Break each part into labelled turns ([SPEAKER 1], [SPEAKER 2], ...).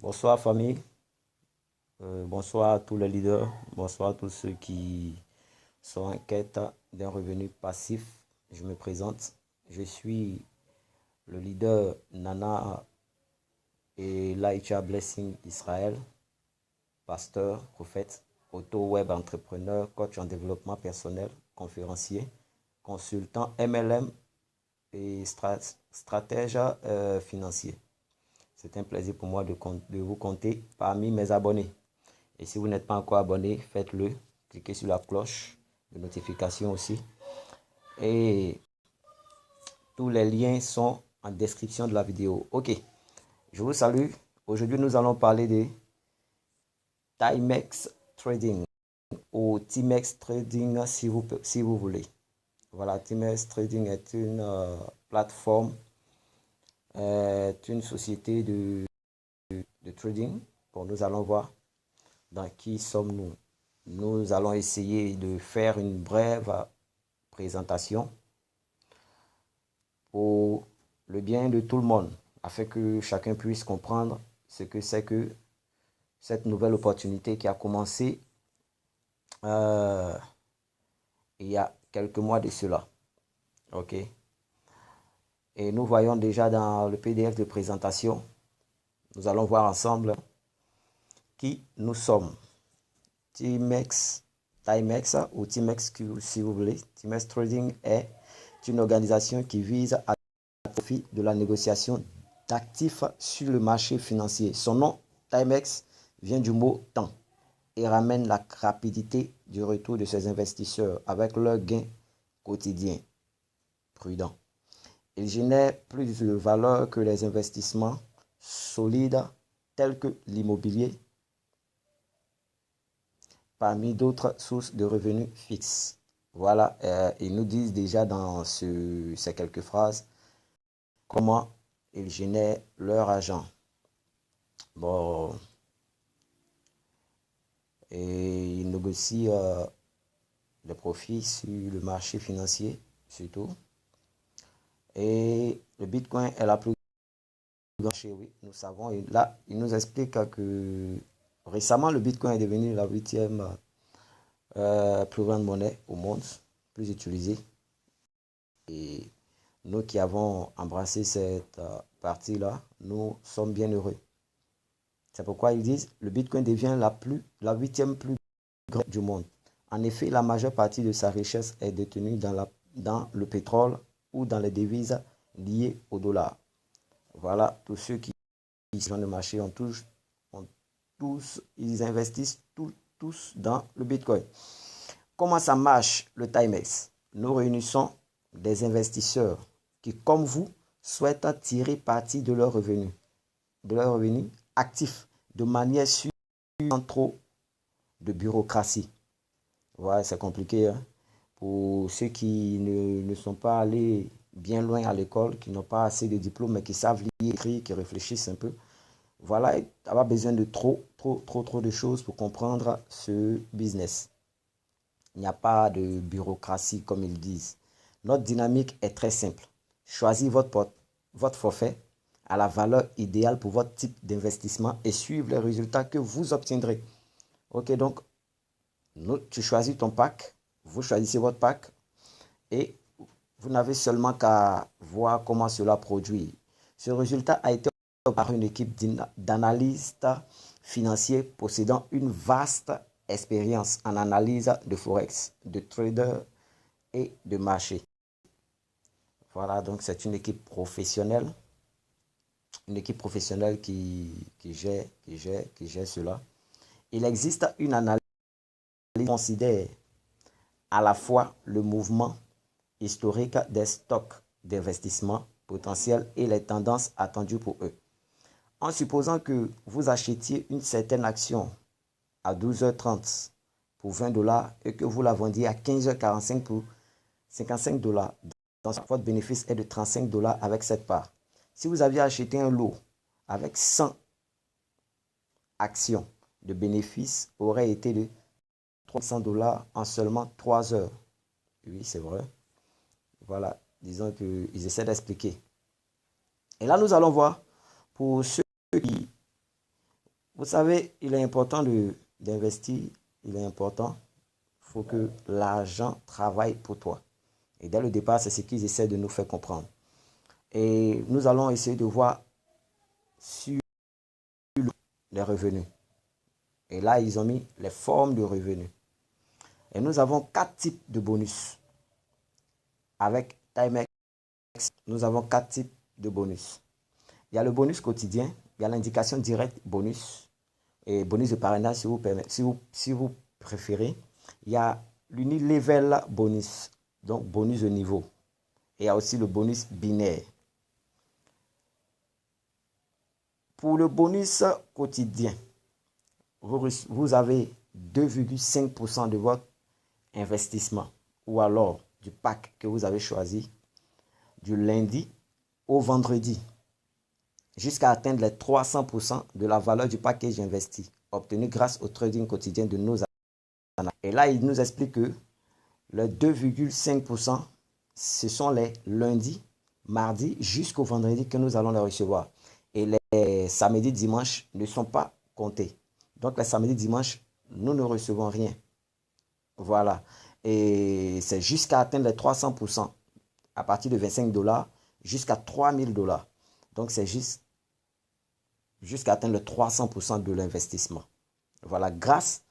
[SPEAKER 1] Bonsoir famille. Bonsoir à tous les leaders, bonsoir à tous ceux qui sont en quête d'un revenu passif. Je me présente, je suis le leader Nana et Laïcha Blessing Israël, pasteur, prophète, auto-web entrepreneur, coach en développement personnel, conférencier, consultant MLM et stratège financier. C'est un plaisir pour moi de vous compter parmi mes abonnés. Et si vous n'êtes pas encore abonné, faites-le. Cliquez sur la cloche de notification aussi. Et tous les liens sont en description de la vidéo. Ok, je vous salue. Aujourd'hui, nous allons parler de Timex Trading ou Timex Trading si vous voulez. Voilà, Timex Trading est une plateforme, est une société de trading. Bon, nous allons voir dans qui sommes-nous. Nous allons essayer de faire une brève présentation pour le bien de tout le monde, afin que chacun puisse comprendre ce que c'est que cette nouvelle opportunité qui a commencé il y a quelques mois de cela. OK? Et nous voyons déjà dans le PDF de présentation, nous allons voir ensemble qui nous sommes. Timex ou Timex si vous voulez. Timex Trading est une organisation qui vise à profit de la négociation d'actifs sur le marché financier. Son nom, Timex, vient du mot temps et ramène la rapidité du retour de ses investisseurs avec leurs gains quotidiens prudents. Il génère plus de valeur que les investissements solides tels que l'immobilier, parmi d'autres sources de revenus fixes. Voilà, ils nous disent déjà dans ces quelques phrases comment ils génèrent leur argent. Bon, et ils négocient les profits sur le marché financier, surtout. Et le Bitcoin est la plus grande marché, oui, nous savons. Et là, il nous explique que récemment, le Bitcoin est devenu la huitième plus grande monnaie au monde, plus utilisée. Et nous qui avons embrassé cette partie-là, nous sommes bien heureux. C'est pourquoi ils disent le Bitcoin devient la huitième plus grande du monde. En effet, la majeure partie de sa richesse est détenue dans le pétrole ou dans les devises liées au dollar. Voilà, tous ceux qui sont dans le marché ils investissent tous dans le Bitcoin. Comment ça marche le Timex? Nous réunissons des investisseurs qui, comme vous, souhaitent tirer parti de leurs revenus actifs de manière sûre, sans trop de bureaucratie. Ouais, c'est compliqué, hein? Pour ceux qui ne sont pas allés bien loin à l'école, qui n'ont pas assez de diplômes, mais qui savent lire, écrire, qui réfléchissent un peu. Voilà, tu n'as pas besoin de trop de choses pour comprendre ce business. Il n'y a pas de bureaucratie, comme ils disent. Notre dynamique est très simple. Choisissez votre forfait à la valeur idéale pour votre type d'investissement et suivre les résultats que vous obtiendrez. Ok, donc, tu choisis ton pack, vous choisissez votre pack et vous n'avez seulement qu'à voir comment cela produit. Ce résultat a été obtenu par une équipe d'analystes financiers possédant une vaste expérience en analyse de forex, de traders et de marché. Voilà, donc c'est une équipe professionnelle qui gère cela. Il existe une analyse qui considère à la fois le mouvement historique des stocks d'investissement potentiels et les tendances attendues pour eux. En supposant que vous achetiez une certaine action à 12h30 pour 20 dollars et que vous la vendiez à 15h45 pour 55 dollars, votre bénéfice est de 35 dollars avec cette part. Si vous aviez acheté un lot avec 100 actions, le bénéfice aurait été de 300 dollars en seulement 3 heures. Oui, c'est vrai. Voilà, disons qu'ils essaient d'expliquer. Et là, nous allons voir pour ceux qui Vous savez, il est important d'investir. Il est important. Il faut que l'argent travaille pour toi. Et dès le départ, c'est ce qu'ils essaient de nous faire comprendre. Et nous allons essayer de voir sur les revenus. Et là, ils ont mis les formes de revenus. Et nous avons 4 types de bonus. Avec Timex, nous avons 4 types de bonus. Il y a le bonus quotidien, il y a l'indication directe bonus et bonus de parrainage si vous préférez. Il y a l'unilevel bonus, donc bonus de niveau. Et il y a aussi le bonus binaire. Pour le bonus quotidien, vous avez 2,5% de votre investissement ou alors du pack que vous avez choisi du lundi au vendredi jusqu'à atteindre les 300% de la valeur du package investi obtenu grâce au trading quotidien de nos analystes. Et là, il nous explique que les 2,5%, ce sont les lundis, mardis jusqu'au vendredi que nous allons les recevoir. Et les samedis, dimanches ne sont pas comptés. Donc, les samedis, dimanches, nous ne recevons rien. Voilà. Et c'est jusqu'à atteindre les 300% à partir de 25 $, jusqu'à 3000 $. Donc, c'est jusqu'à atteindre le 300% de l'investissement. Voilà, grâce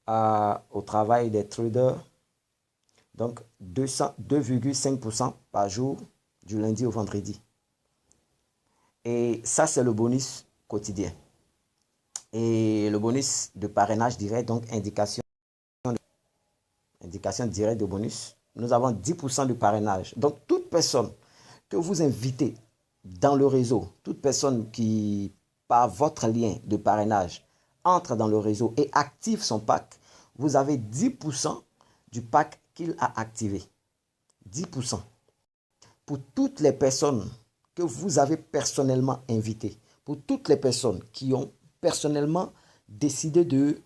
[SPEAKER 1] au travail des traders. Donc, 2,5% par jour du lundi au vendredi. Et ça, c'est le bonus quotidien. Et le bonus de parrainage direct, donc indication directe de bonus. Nous avons 10% de parrainage. Donc, toute personne que vous invitez dans le réseau, toute personne qui, par votre lien de parrainage, entre dans le réseau et active son pack, vous avez 10% du pack qu'il a activé. 10%. Pour toutes les personnes que vous avez personnellement invitées, pour toutes les personnes qui ont personnellement décidé de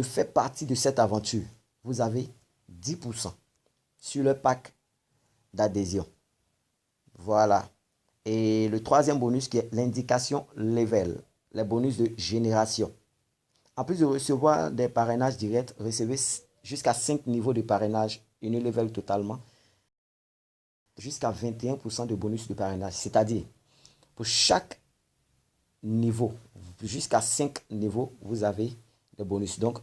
[SPEAKER 1] faire partie de cette aventure, vous avez 10% sur le pack d'adhésion. Voilà. Et le troisième bonus qui est l'indication level, les bonus de génération. En plus de recevoir des parrainages directs, recevez jusqu'à 5 niveaux de parrainage unilevel totalement, jusqu'à 21% de bonus de parrainage. C'est-à-dire, pour chaque niveau, jusqu'à 5 niveaux, vous avez des bonus. Donc,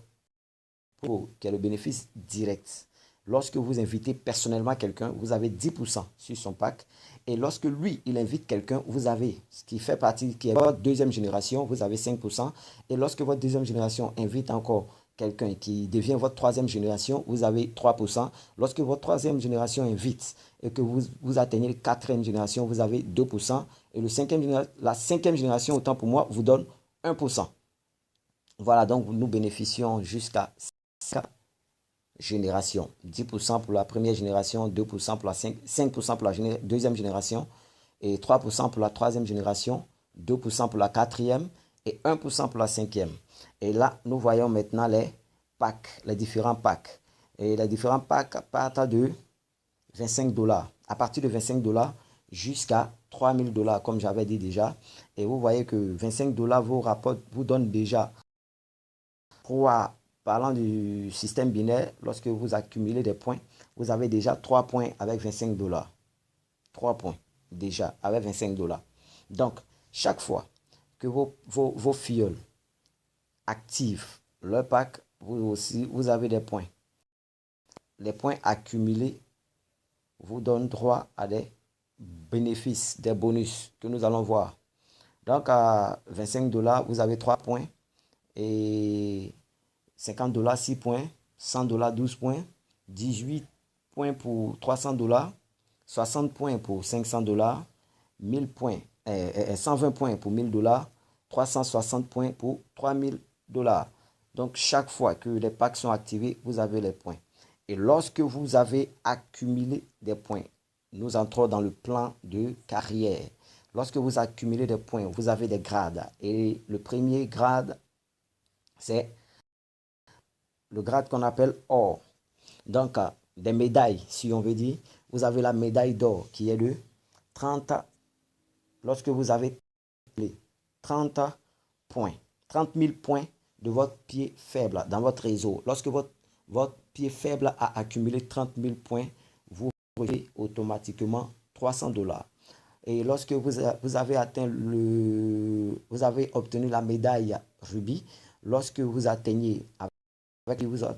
[SPEAKER 1] pour qu'il y ait le bénéfice direct. Lorsque vous invitez personnellement quelqu'un, vous avez 10% sur son pack. Et lorsque lui, il invite quelqu'un, vous avez ce qui fait partie, qui est votre deuxième génération, vous avez 5%. Et lorsque votre deuxième génération invite encore quelqu'un qui devient votre troisième génération, vous avez 3%. Lorsque votre troisième génération invite et que vous atteignez la quatrième génération, vous avez 2%. Et la cinquième génération, autant pour moi, vous donne 1%. Voilà, donc nous bénéficions jusqu'à 5 générations. 10% pour la première génération, 2% pour la 5% pour la deuxième génération et 3% pour la troisième génération, 2% pour la quatrième et 1% pour la cinquième. Et là, nous voyons maintenant les packs, les différents packs. Et les différents packs partent de 25 $. À partir de 25 $ jusqu'à 3000 $, comme j'avais dit déjà. Et vous voyez que 25 $ vous donne déjà 3. Parlant du système binaire, lorsque vous accumulez des points, vous avez déjà 3 points avec 25 $. 3 points déjà avec 25 $. Donc, chaque fois que vos filleuls activent leur pack, vous avez des points. Les points accumulés vous donnent droit à des bénéfices, des bonus que nous allons voir. Donc, à 25 $, vous avez 3 points et 50 $, 6 points, 100 $, 12 points, 18 points pour 300 $, 60 points pour 500 $, 1000 points, 120 points pour 1000 $, 360 points pour 3000 $. Donc, chaque fois que les packs sont activés, vous avez les points. Et lorsque vous avez accumulé des points, nous entrons dans le plan de carrière. Lorsque vous accumulez des points, vous avez des grades. Et le premier grade, c'est le grade qu'on appelle or. Donc, des médailles, si on veut dire. Vous avez la médaille d'or qui est de 30, lorsque vous avez 30 points. 30 000 points de votre pied faible dans votre réseau. Lorsque votre pied faible a accumulé 30 000 points, vous recevez automatiquement 300 $. Et lorsque vous avez atteint vous avez obtenu la médaille rubis, lorsque vous atteignez,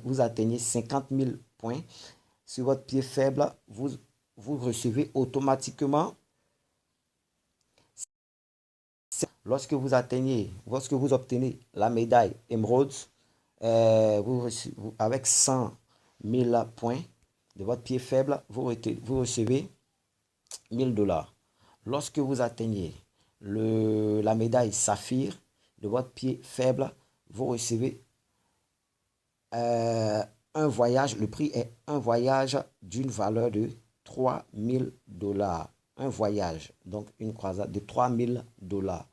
[SPEAKER 1] vous atteignez 50 000 points sur votre pied faible, vous recevez automatiquement. Lorsque vous obtenez la médaille émeraude, avec 100 000 points de votre pied faible, vous recevez 1 000 $. Lorsque vous atteignez la médaille saphir de votre pied faible, vous recevez un voyage. Le prix est un voyage d'une valeur de 3 000 $. Un voyage, donc une croisade de 3 000 $.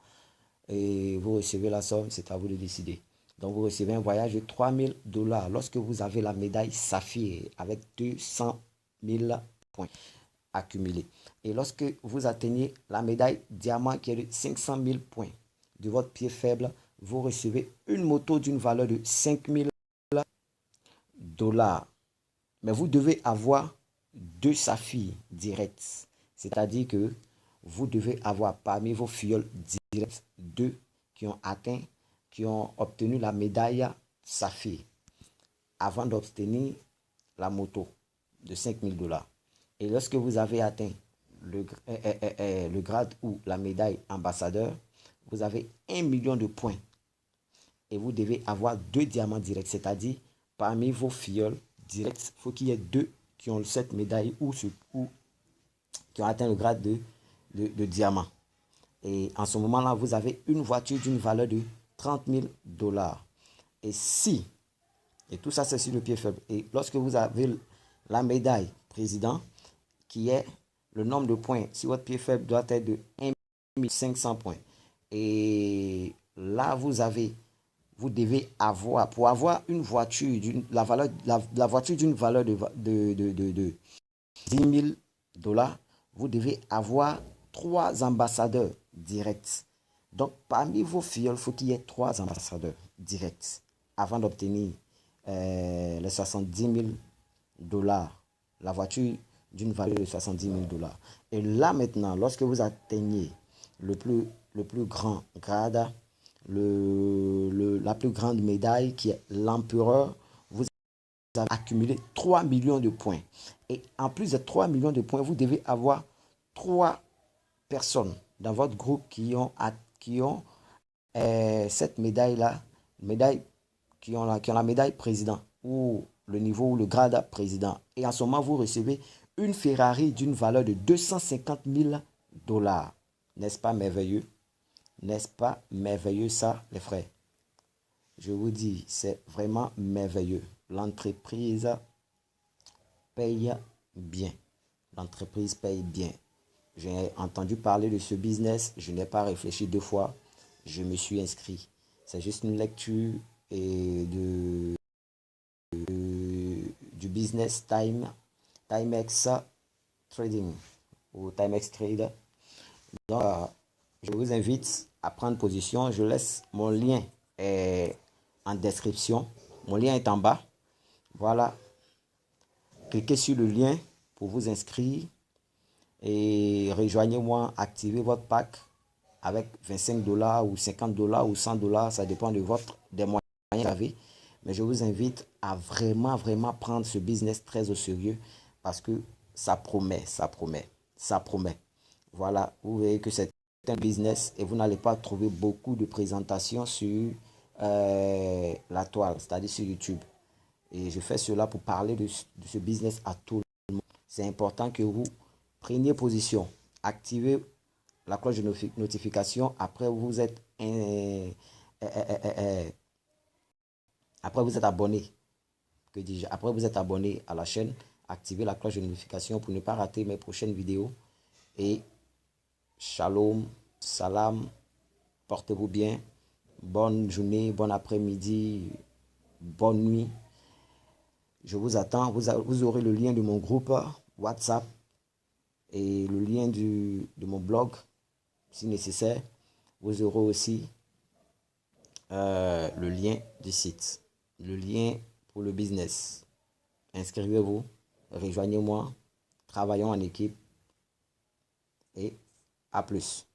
[SPEAKER 1] Et vous recevez la somme, c'est à vous de décider. Donc vous recevez un voyage de 3 000 $ lorsque vous avez la médaille saphir avec 200 000 points accumulés. Et lorsque vous atteignez la médaille diamant qui est de 500 000 points de votre pied faible, vous recevez une moto d'une valeur de 5 000 $. Mais vous devez avoir 2 saphirs directs. C'est-à-dire que vous devez avoir parmi vos filleuls directs 2 qui ont obtenu la médaille saphir avant d'obtenir la moto de 5 000 $. Et lorsque vous avez atteint le grade ou la médaille ambassadeur, vous avez 1 million de points. Et vous devez avoir 2 diamants directs, c'est-à-dire parmi vos filleuls directs, il faut qu'il y ait 2 qui ont cette médaille ou qui ont atteint le grade de diamant. Et en ce moment-là, vous avez une voiture d'une valeur de 30 000 $. Et tout ça, c'est sur le pied faible. Et lorsque vous avez la médaille président, qui est le nombre de points, si votre pied faible doit être de 1 500 points. Et là, vous devez avoir, pour avoir une voiture, la voiture d'une valeur de 10 000 $, vous devez avoir 3 ambassadeurs directs. Donc, parmi vos filleuls, il faut qu'il y ait 3 ambassadeurs directs avant d'obtenir les 70 000 $. La voiture d'une valeur de 70 000 $. Et là, maintenant, lorsque vous atteignez le plus grand grade, la plus grande médaille qui est l'empereur, vous avez accumulé 3 millions de points. Et en plus de 3 millions de points, vous devez avoir 3 personnes dans votre groupe qui ont cette médaille-là, qui ont la médaille président ou le niveau ou le grade président. Et en ce moment, vous recevez une Ferrari d'une valeur de 250 000 $. N'est-ce pas merveilleux? N'est-ce pas merveilleux ça, les frères? Je vous dis, c'est vraiment merveilleux. L'entreprise paye bien. L'entreprise paye bien. J'ai entendu parler de ce business, je n'ai pas réfléchi 2 fois, je me suis inscrit. C'est juste une lecture et du business Timex Trading ou Timex Trader. Donc, je vous invite à prendre position. Je laisse mon lien en description. Mon lien est en bas. Voilà. Cliquez sur le lien pour vous inscrire et rejoignez-moi, activez votre pack avec 25 $ ou 50 $ ou 100 $. Ça dépend des moyens que vous avez. Mais je vous invite à vraiment prendre ce business très au sérieux parce que ça promet, ça promet, ça promet. Voilà, vous voyez que c'est un business et vous n'allez pas trouver beaucoup de présentations sur la toile, c'est-à-dire sur YouTube. Et je fais cela pour parler de ce business à tout le monde. C'est important que vous preniez position, activez la cloche de notification. Après vous êtes abonné. Que dis-je? Après vous êtes abonné à la chaîne, activez la cloche de notification pour ne pas rater mes prochaines vidéos. Et shalom, salam, portez-vous bien. Bonne journée, bon après-midi, bonne nuit. Je vous attends. Vous aurez le lien de mon groupe WhatsApp et le lien de mon blog si nécessaire. Vous aurez aussi le lien du site, le lien pour le business. Inscrivez-vous, rejoignez-moi, travaillons en équipe et à plus.